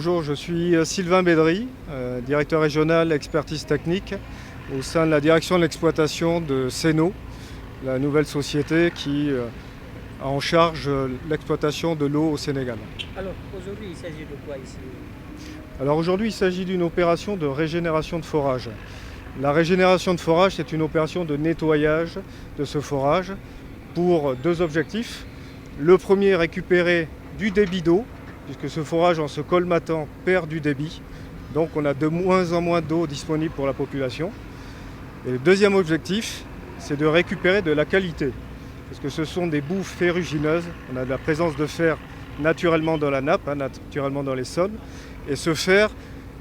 bonjour, je suis Sylvain Bédry, directeur régional expertise technique au sein de la direction de l'exploitation de Seno, la nouvelle société qui a en charge l'exploitation de l'eau au Sénégal. Alors aujourd'hui, il s'agit de quoi ici? Alors aujourd'hui, il s'agit d'une opération de régénération de forage. La régénération de forage, c'est une opération de nettoyage de ce forage pour deux objectifs. Le premier, récupérer du débit d'eau, puisque ce forage, en se colmatant, perd du débit. Donc on a de moins en moins d'eau disponible pour la population. Et le deuxième objectif, c'est de récupérer de la qualité, parce que ce sont des boues ferrugineuses. On a de la présence de fer naturellement dans la nappe, naturellement dans les sols. Et ce fer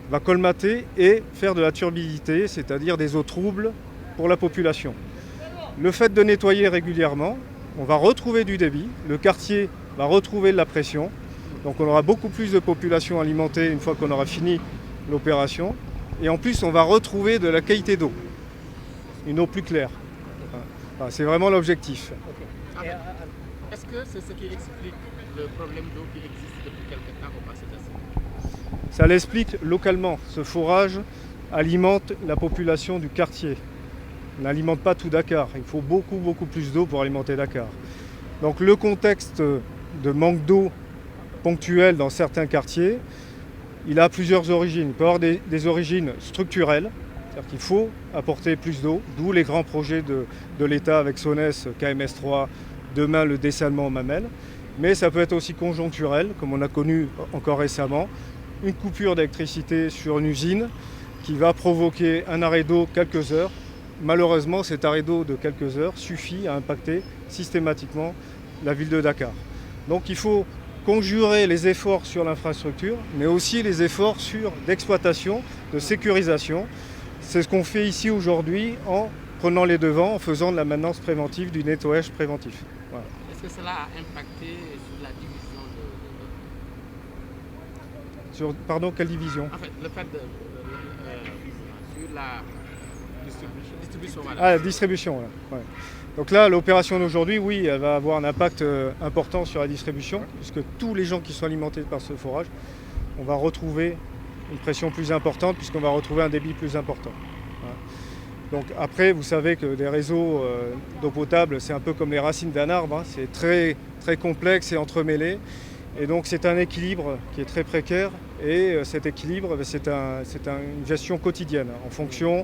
va colmater et faire de la turbidité, c'est-à-dire des eaux troubles pour la population. Le fait de nettoyer régulièrement, on va retrouver du débit, le quartier va retrouver de la pression, donc on aura beaucoup plus de population alimentée une fois qu'on aura fini l'opération, et en plus on va retrouver de la qualité d'eau, une eau plus claire. Enfin, c'est vraiment l'objectif. Okay. Est-ce que c'est ce qui explique le problème d'eau qui existe depuis quelque temps au passé d'Assy? Ça l'explique localement. Ce forage alimente la population du quartier. On n'alimente pas tout Dakar. Il faut beaucoup plus d'eau pour alimenter Dakar. Donc le contexte de manque d'eau ponctuel dans certains quartiers, il a plusieurs origines. Il peut y avoir des origines structurelles, c'est-à-dire qu'il faut apporter plus d'eau, d'où les grands projets de l'État avec SONES, KMS3, demain le dessalement aux mamelles. Mais ça peut être aussi conjoncturel, comme on a connu encore récemment, une coupure d'électricité sur une usine qui va provoquer un arrêt d'eau quelques heures. Malheureusement, cet arrêt d'eau de quelques heures suffit à impacter systématiquement la ville de Dakar. Donc il faut conjurer les efforts sur l'infrastructure, mais aussi les efforts d'exploitation, de sécurisation. C'est ce qu'on fait ici aujourd'hui en prenant les devants, en faisant de la maintenance préventive, du nettoyage préventif. Voilà. Est-ce que cela a impacté sur la division Pardon, quelle division? En fait, le fait sur la distribution. Voilà. Ah, la distribution, là. Ouais. Donc là, l'opération d'aujourd'hui, oui, elle va avoir un impact important sur la distribution, puisque tous les gens qui sont alimentés par ce forage, on va retrouver une pression plus importante, puisqu'on va retrouver un débit plus important. Voilà. Donc après, vous savez que des réseaux d'eau potable, c'est un peu comme les racines d'un arbre, hein. C'est très complexe et entremêlé. Et donc c'est un équilibre qui est très précaire, et cet équilibre, c'est une gestion quotidienne, en fonction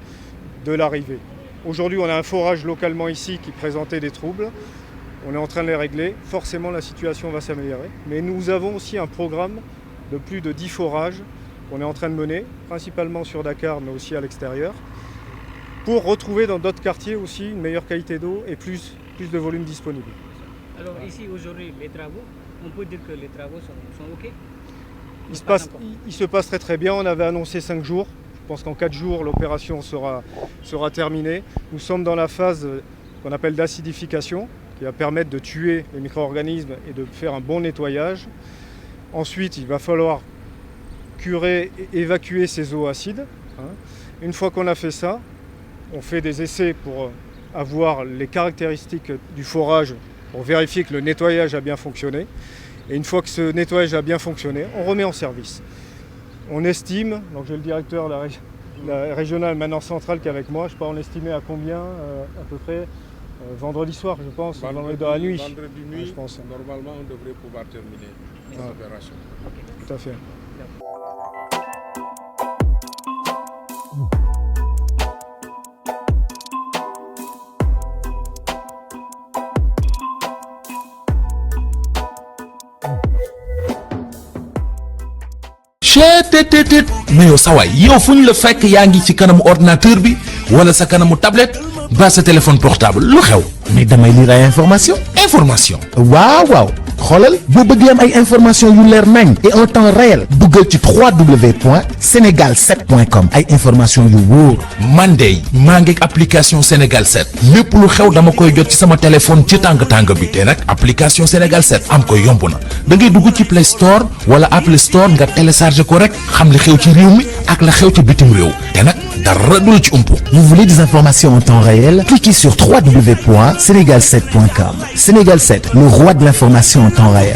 de l'arrivée. Aujourd'hui, on a un forage localement ici qui présentait des troubles. On est en train de les régler. Forcément, la situation va s'améliorer. Mais nous avons aussi un programme de plus de 10 forages qu'on est en train de mener, principalement sur Dakar, mais aussi à l'extérieur, pour retrouver dans d'autres quartiers aussi une meilleure qualité d'eau et plus de volume disponible. Alors ici, aujourd'hui, les travaux, on peut dire que les travaux sont OK? Il se passe très bien. On avait annoncé 5 jours. Je pense qu'en 4 jours, l'opération sera terminée. Nous sommes dans la phase qu'on appelle d'acidification, qui va permettre de tuer les micro-organismes et de faire un bon nettoyage. Ensuite, il va falloir curer et évacuer ces eaux acides. Une fois qu'on a fait ça, on fait des essais pour avoir les caractéristiques du forage, pour vérifier que le nettoyage a bien fonctionné. Et une fois que ce nettoyage a bien fonctionné, on remet en service. On estime, donc j'ai le directeur la régionale maintenant centrale qui est avec moi, je sais pas, on estimait à combien à peu près vendredi soir, je pense, vendredi dans la nuit. Vendredi nuit, je pense. Normalement on devrait pouvoir terminer cette opération. Tout à fait. cheetetetet mais yow sawaay yow fu ñu la fekk yaa ngi ci kanamu ordinateur bi wala sa kanamu tablette ba sa téléphone portable lu xew mais damay lire ay information waaw xoolal boo bëggee am ay information yu leer nañ et en temps réel duggal ci www.senegal7.com ay information yu wóor man de maa ngi application Sénégal 7 lépp lu xew dama koy jot ci sama téléphone ci tàng bi te nag application Sénégal 7 am ko yomb na da ngay dugg ci Play Store wala Apple Store nga télécharger ko rek xam li xew ci réew mi ak la xew ci bitim réew te nag dara du la ci umpu. Vous voulez des informations en temps réel? Cliquez sur www.senegal7.com. Sénégal 7, le roi de l'information en temps réel.